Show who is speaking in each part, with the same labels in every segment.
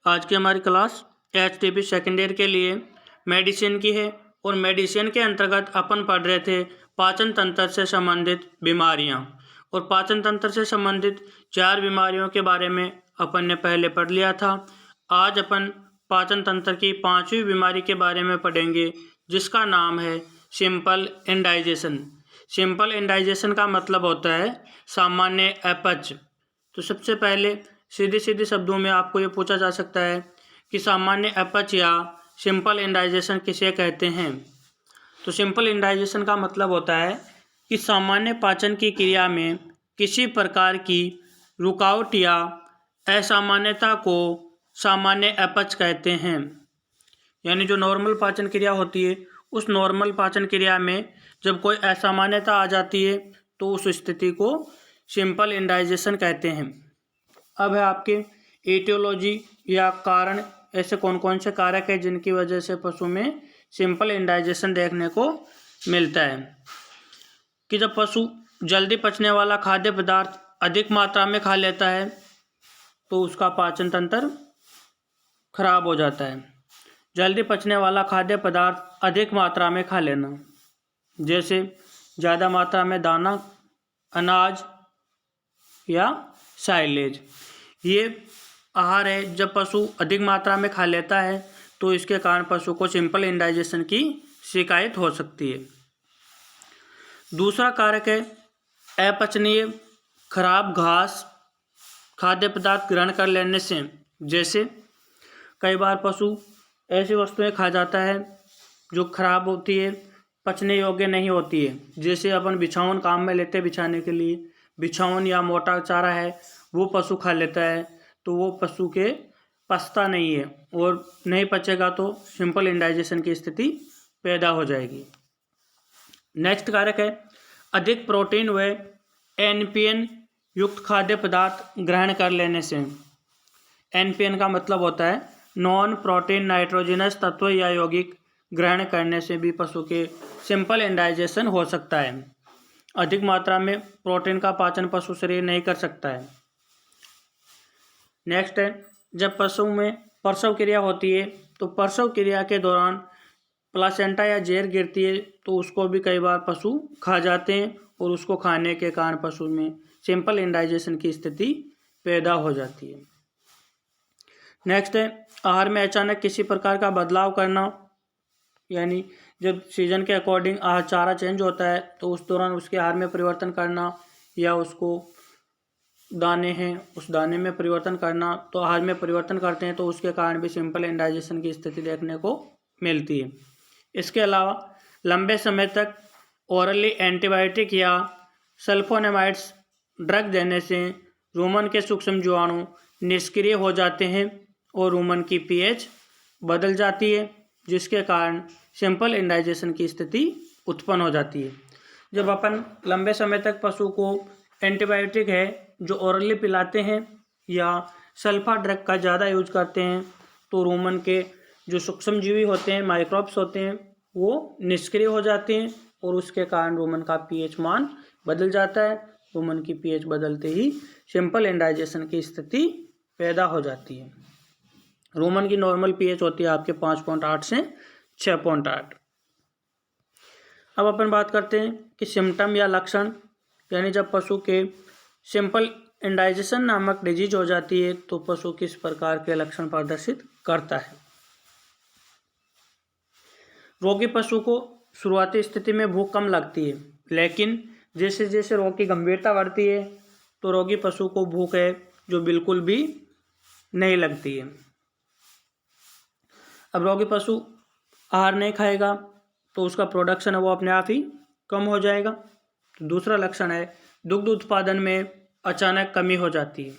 Speaker 1: आज की हमारी क्लास HTP सेकेंड ईयर के लिए मेडिसिन की है और मेडिसिन के अंतर्गत अपन पढ़ रहे थे पाचन तंत्र से संबंधित बीमारियां और पाचन तंत्र से संबंधित 4 बीमारियों के बारे में अपन ने पहले पढ़ लिया था। आज अपन पाचन तंत्र की 5वीं बीमारी के बारे में पढ़ेंगे जिसका नाम है सिंपल इंडाइजेशन। सिंपल इंडाइजेशन का मतलब होता है सामान्य अपच। तो सबसे पहले सीधे सीधे शब्दों में आपको ये पूछा जा सकता है कि सामान्य अपच या सिंपल इंडाइजेशन किसे कहते हैं। तो सिंपल इंडाइजेशन का मतलब होता है कि सामान्य पाचन की क्रिया में किसी प्रकार की रुकावट या असामान्यता को सामान्य अपच कहते हैं। यानी जो नॉर्मल पाचन क्रिया होती है उस नॉर्मल पाचन क्रिया में जब कोई असामान्यता आ जाती है तो उस स्थिति को सिंपल इंडाइजेशन कहते हैं। अब है आपके एटियोलॉजी या कारण, ऐसे कौन कौन से कारक हैं जिनकी वजह से पशु में सिंपल इंडाइजेशन देखने को मिलता है। कि जब पशु जल्दी पचने वाला खाद्य पदार्थ अधिक मात्रा में खा लेता है तो उसका पाचन तंत्र खराब हो जाता है। जल्दी पचने वाला खाद्य पदार्थ अधिक मात्रा में खा लेना, जैसे ज़्यादा मात्रा में दाना, अनाज या साइलेज, ये आहार है। जब पशु अधिक मात्रा में खा लेता है तो इसके कारण पशु को सिंपल इंडाइजेशन की शिकायत हो सकती है। दूसरा कारक है अपचनीय खराब घास खाद्य पदार्थ ग्रहण कर लेने से। जैसे कई बार पशु ऐसी वस्तुएं खा जाता है जो खराब होती है, पचने योग्य नहीं होती है। जैसे अपन बिछावन काम में लेते हैं, बिछाने के लिए बिछावन या मोटा चारा है वो पशु खा लेता है तो वो पशु के पचता नहीं है और नहीं पचेगा तो सिंपल इंडाइजेशन की स्थिति पैदा हो जाएगी। नेक्स्ट कारक है अधिक प्रोटीन व NPN युक्त खाद्य पदार्थ ग्रहण कर लेने से। NPN का मतलब होता है नॉन प्रोटीन नाइट्रोजनस तत्व या यौगिक ग्रहण करने से भी पशु के सिंपल इंडाइजेशन हो सकता है। अधिक मात्रा में प्रोटीन का पाचन पशु शरीर नहीं कर सकता है। नेक्स्ट है जब पशु में प्रसव क्रिया होती है तो प्रसव क्रिया के दौरान प्लासेंटा या जहर गिरती है तो उसको भी कई बार पशु खा जाते हैं और उसको खाने के कारण पशु में सिंपल इंडाइजेशन की स्थिति पैदा हो जाती है। नेक्स्ट है आहार में अचानक किसी प्रकार का बदलाव करना, यानी जब सीजन के अकॉर्डिंग आहार चारा चेंज होता है तो उस दौरान उसके आहार में परिवर्तन करना या उसको दाने हैं उस दाने में परिवर्तन करना, तो आहार में परिवर्तन करते हैं तो उसके कारण भी सिंपल इंडाइजेशन की स्थिति देखने को मिलती है। इसके अलावा लंबे समय तक ओरली एंटीबायोटिक या सल्फोनेमाइड्स ड्रग देने से रूमन के सूक्ष्म जीवाणु निष्क्रिय हो जाते हैं और रूमन की pH बदल जाती है जिसके कारण सिंपल इंडाइजेशन की स्थिति उत्पन्न हो जाती है। जब अपन लंबे समय तक पशु को एंटीबायोटिक है जो ओरली पिलाते हैं या सल्फा ड्रग का ज़्यादा यूज करते हैं तो रूमन के जो सूक्ष्म जीवी होते हैं, माइक्रोब्स होते हैं, वो निष्क्रिय हो जाते हैं और उसके कारण रूमन का pH मान बदल जाता है। रूमन की pH बदलते ही सिंपल इंडाइजेशन की स्थिति पैदा हो जाती है। रूमन की नॉर्मल pH होती है आपके 5.8 से 6.8। अब अपन बात करते हैं कि सिम्टम या लक्षण, यानी जब पशु के सिंपल इंडाइजेशन नामक डिजीज हो जाती है तो पशु किस प्रकार के लक्षण प्रदर्शित करता है। रोगी पशु को शुरुआती स्थिति में भूख कम लगती है, लेकिन जैसे जैसे रोग की गंभीरता बढ़ती है तो रोगी पशु को भूख है जो बिल्कुल भी नहीं लगती है। अब रोगी पशु आहार नहीं खाएगा तो उसका प्रोडक्शन है वो अपने आप ही कम हो जाएगा। दूसरा लक्षण है दुग्ध उत्पादन में अचानक कमी हो जाती है।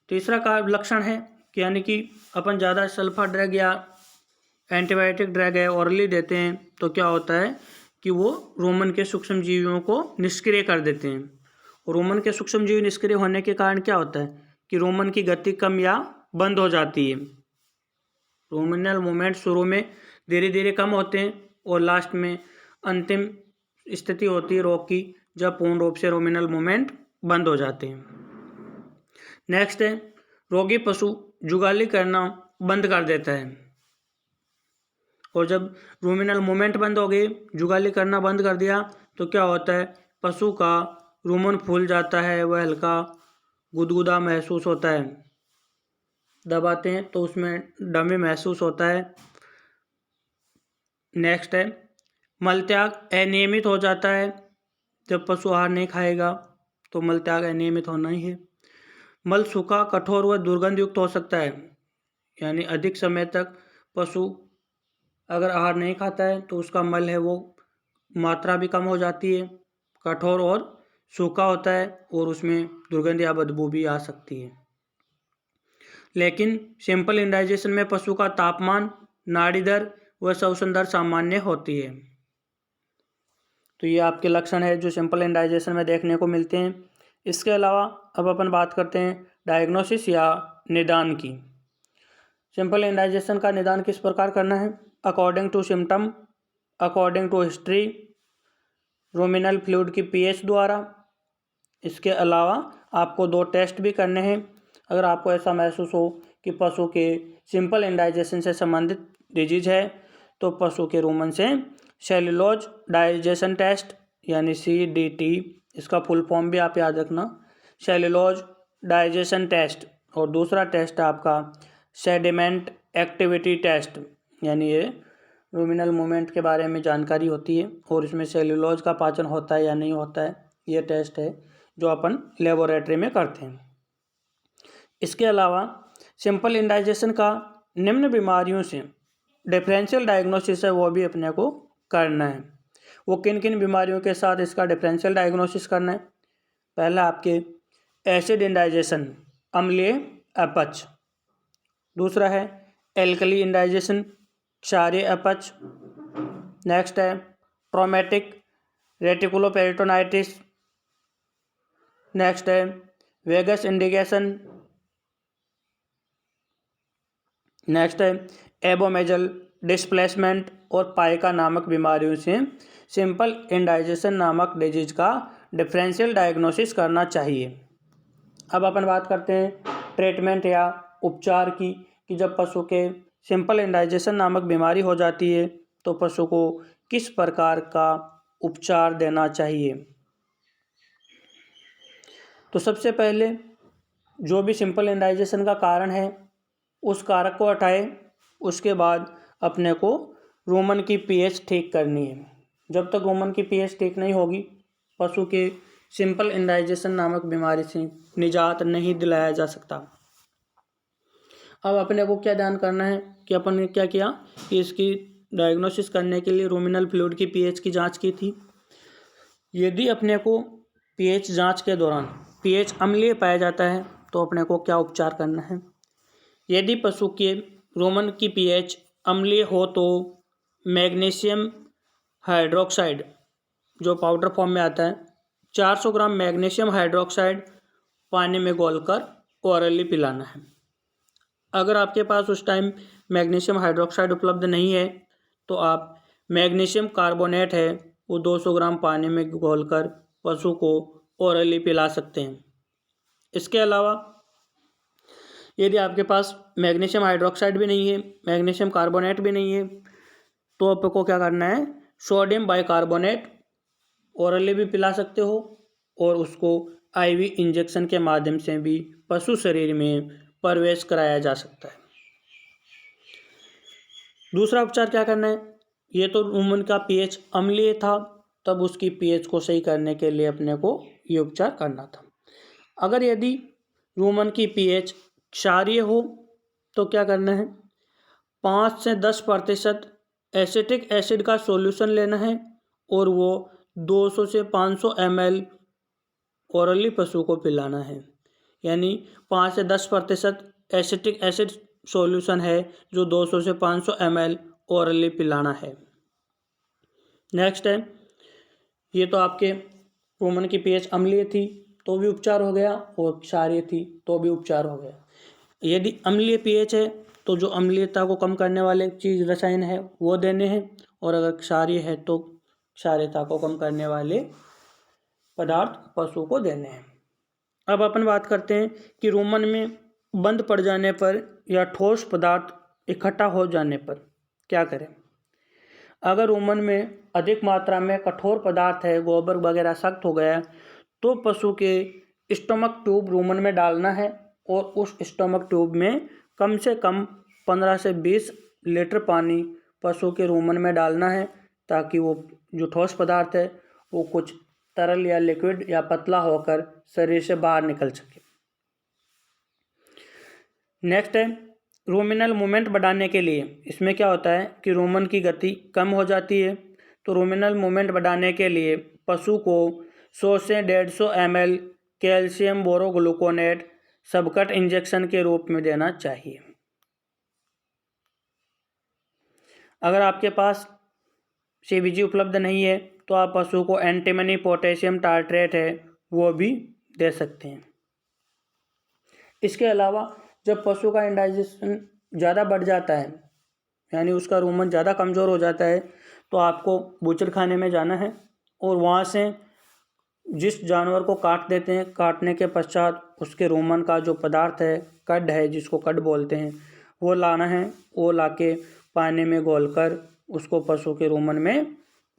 Speaker 1: तीसरा का लक्षण है कि यानी कि अपन ज़्यादा सल्फा ड्रग या एंटीबायोटिक ड्रग है ओरली देते हैं तो क्या होता है कि वो रूमन के सूक्ष्म जीवियों को निष्क्रिय कर देते हैं। और रूमन के सूक्ष्म जीवी निष्क्रिय होने के कारण क्या होता है कि रूमन की गति कम या बंद हो जाती है। रूमिनल मूवमेंट शुरू में धीरे धीरे कम होते हैं और लास्ट में अंतिम स्थिति होती है रोग की जब पूर्ण रूप से रूमिनल मूवमेंट बंद हो जाते हैं। नेक्स्ट है रोगी पशु जुगाली करना बंद कर देता है। और जब रूमिनल मूवमेंट बंद हो गई, जुगाली करना बंद कर दिया, तो क्या होता है, पशु का रूमन फूल जाता है, वह हल्का गुदगुदा महसूस होता है। दबाते हैं तो उसमें डमे महसूस होता है। नेक्स्ट है मलत्याग अनियमित हो जाता है। जब पशु आहार नहीं खाएगा तो मलत्याग अनियमित होना ही है। मल सूखा, कठोर व दुर्गंध युक्त हो सकता है, यानी अधिक समय तक पशु अगर आहार नहीं खाता है तो उसका मल है वो मात्रा भी कम हो जाती है, कठोर और सूखा होता है और उसमें दुर्गंध या बदबू भी आ सकती है। लेकिन सिंपल इंडाइजेशन में पशु का तापमान, नाड़ी दर व श्वसन दर सामान्य होती है। तो ये आपके लक्षण है जो सिंपल इंडाइजेशन में देखने को मिलते हैं। इसके अलावा अब अपन बात करते हैं डायग्नोसिस या निदान की। सिंपल इंडाइजेशन का निदान किस प्रकार करना है? According to symptom, according to history, ruminal fluid की पीएच द्वारा। इसके अलावा आपको 2 टेस्ट भी करने हैं। अगर आपको ऐसा महसूस हो कि पशु के सिंपल इंडाइजेशन से संबंधित डिजीज है तो पशु के रूमन से सेल्यूलोज डाइजेशन टेस्ट यानी CDT, इसका फुल फॉर्म भी आप याद रखना, सेल्यूलोज डाइजेशन टेस्ट। और दूसरा टेस्ट आपका सेडिमेंट एक्टिविटी टेस्ट, यानी ये रूमिनल मूवमेंट के बारे में जानकारी होती है और इसमें सेल्यूलोज का पाचन होता है या नहीं होता है, ये टेस्ट है जो अपन लेबोरेटरी में करते हैं। इसके अलावा सिंपल इंडाइजेशन का निम्न बीमारियों से डिफरेंशियल डायग्नोसिस है वो भी अपने को करना है। वो किन किन बीमारियों के साथ इसका डिफरेंशियल डायग्नोसिस करना है? पहला आपके एसिड इंडाइजेशन, अम्लीय अपच। दूसरा है एल्कली इंडाइजेशन, क्षारीय अपच। नेक्स्ट है ट्रॉमेटिक रेटिकुलोपेरिटोनाइटिस। नेक्स्ट है वेगस इंडिगेशन। नेक्स्ट है एबोमेजल डिस्प्लेसमेंट और पाइका नामक बीमारियों से सिंपल इंडाइजेशन नामक डिजीज का डिफरेंशियल डायग्नोसिस करना चाहिए। अब अपन बात करते हैं ट्रीटमेंट या उपचार की, कि जब पशु के सिंपल इंडाइजेशन नामक बीमारी हो जाती है तो पशु को किस प्रकार का उपचार देना चाहिए। तो सबसे पहले जो भी सिंपल इंडाइजेशन का कारण है उस कारक को हटाए, उसके बाद अपने को रूमन की पीएच ठीक करनी है। जब तक रूमन की पीएच ठीक नहीं होगी पशु के सिंपल इंडाइजेशन नामक बीमारी से निजात नहीं दिलाया जा सकता। अब अपने को क्या ध्यान करना है कि अपन ने क्या किया कि इसकी डायग्नोसिस करने के लिए रूमिनल फ्लूइड की पीएच की जांच की थी। यदि अपने को पीएच जांच के दौरान पीएच अम्लीय पाया जाता है तो अपने को क्या उपचार करना है। यदि पशु के रूमन की पीएच अम्लीय हो तो मैग्नीशियम हाइड्रोक्साइड जो पाउडर फॉर्म में आता है, 400 ग्राम मैग्नीशियम हाइड्रोक्साइड पानी में घोलकर ओरली पिलाना है। अगर आपके पास उस टाइम मैग्नीशियम हाइड्रोक्साइड उपलब्ध नहीं है तो आप मैग्नीशियम कार्बोनेट है वो 200 ग्राम पानी में घोलकर पशु को ओरली पिला सकते हैं। इसके अलावा यदि आपके पास मैग्नीशियम हाइड्रोक्साइड भी नहीं है, मैग्नीशियम कार्बोनेट भी नहीं है, तो आपको क्या करना है, सोडियम बाइकार्बोनेट ओरली भी पिला सकते हो और उसको आईवी इंजेक्शन के माध्यम से भी पशु शरीर में प्रवेश कराया जा सकता है। दूसरा उपचार क्या करना है, ये तो रूमन का पीएच अम्लीय था तब उसकी पीएच को सही करने के लिए अपने को ये उपचार करना था। अगर यदि रूमन की पीएच क्षारीय हो तो क्या करना है, 5 से 10% एसिटिक एसिड का सॉल्यूशन लेना है और वो 200 से 500 ml ओरली पशु को पिलाना है। यानी 5 से 10% एसिटिक एसिड सॉल्यूशन है जो 200 से 500 ml ओरली पिलाना है। नेक्स्ट है, ये तो आपके रूमन की पीएच अम्लीय थी तो भी उपचार हो गया और क्षारीय थी तो भी उपचार हो गया। यदि अम्लीय पीएच है तो जो अम्लीयता को कम करने वाले चीज़ रसायन है वो देने हैं और अगर क्षारीय है तो क्षारीयता को कम करने वाले पदार्थ पशु को देने हैं। अब अपन बात करते हैं कि रूमन में बंद पड़ जाने पर या ठोस पदार्थ इकट्ठा हो जाने पर क्या करें? अगर रूमन में अधिक मात्रा में कठोर पदार्थ है, गोबर वगैरह सख्त हो गया, तो पशु के स्टोमक ट्यूब रूमन में डालना है और उस स्टोमक ट्यूब में कम से कम 15 से 20 लीटर पानी पशु के रूमन में डालना है, ताकि वो जो ठोस पदार्थ है वो कुछ तरल या लिक्विड या पतला होकर शरीर से बाहर निकल सके। नेक्स्ट है रूमिनल मूवमेंट बढ़ाने के लिए। इसमें क्या होता है कि रूमन की गति कम हो जाती है, तो रूमिनल मूवमेंट बढ़ाने के लिए पशु को 100 से 150 ml कैल्शियम बोरोग्लूकोनेट सबकट इंजेक्शन के रूप में देना चाहिए। अगर आपके पास CBG उपलब्ध नहीं है तो आप पशु को एंटीमनी पोटेशियम टार्ट्रेट है वो भी दे सकते हैं। इसके अलावा जब पशु का इंडाइजेशन ज़्यादा बढ़ जाता है, यानी उसका रूमन ज़्यादा कमज़ोर हो जाता है, तो आपको बूचड़ खाने में जाना है और वहाँ से जिस जानवर को काट देते हैं, काटने के पश्चात उसके रूमन का जो पदार्थ है, कड है जिसको कड बोलते हैं, वो लाना है। वो लाके पानी में घोलकर उसको पशु के रूमन में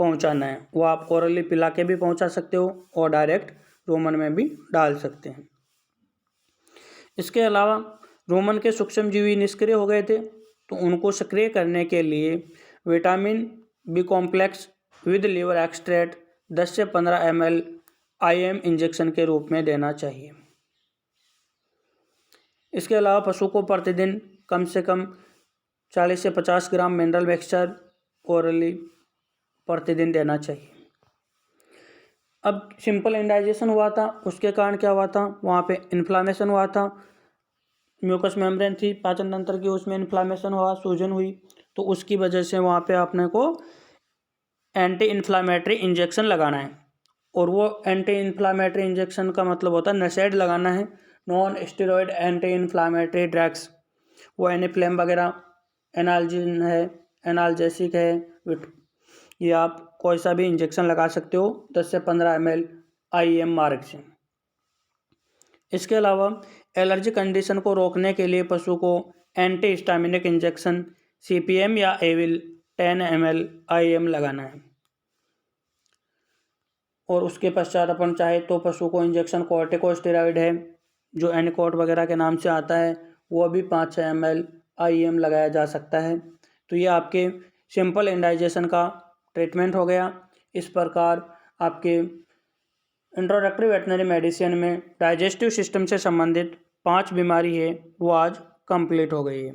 Speaker 1: पहुंचाना है। वो आप ओरली पिला के भी पहुंचा सकते हो और डायरेक्ट रूमन में भी डाल सकते हैं। इसके अलावा रूमन के सूक्ष्मजीवी निष्क्रिय हो गए थे, तो उनको सक्रिय करने के लिए vitamin B complex with liver extract 10 से 15 ml IM इंजेक्शन के रूप में देना चाहिए। इसके अलावा पशु को प्रतिदिन कम से कम 40 से 50 ग्राम मिनरल मिक्सचर ओरली प्रतिदिन देना चाहिए। अब सिंपल इंडाइजेशन हुआ था, उसके कारण क्या हुआ था, वहाँ पे इन्फ्लामेशन हुआ था, म्यूकस मेम्ब्रेन थी पाचन तंत्र की, उसमें इन्फ्लामेशन हुआ, सूजन हुई, तो उसकी वजह से वहाँ पे आपने को एंटी इन्फ्लामेटरी इंजेक्शन लगाना है। और वो एंटी इन्फ्लामेटरी इंजेक्शन का मतलब होता है नसेड लगाना है, non steroid anti inflammatory drugs. वो एनिफ्लेम वगैरह, एनाल्जिन है, एनाल्जेसिक है, ये आप कोई सा भी इंजेक्शन लगा सकते हो 10 से 15 ml IM मार्ग से। इसके अलावा एलर्जी कंडीशन को रोकने के लिए पशु को एंटी हिस्टामिनिक इंजेक्शन CPM या एविल 10 ml IM लगाना है। और उसके पश्चात अपन चाहे तो पशु को इंजेक्शन कॉर्टिकोस्टेरॉइड है जो एनिकोट वगैरह के नाम से आता है, वो भी 5-6 ml IM लगाया जा सकता है। तो ये आपके सिंपल इंडाइजेशन का ट्रीटमेंट हो गया। इस प्रकार आपके इंट्रोडक्टरी वेटनरी मेडिसिन में डाइजेस्टिव सिस्टम से संबंधित 5 बीमारी है वो आज कंप्लीट हो गई है।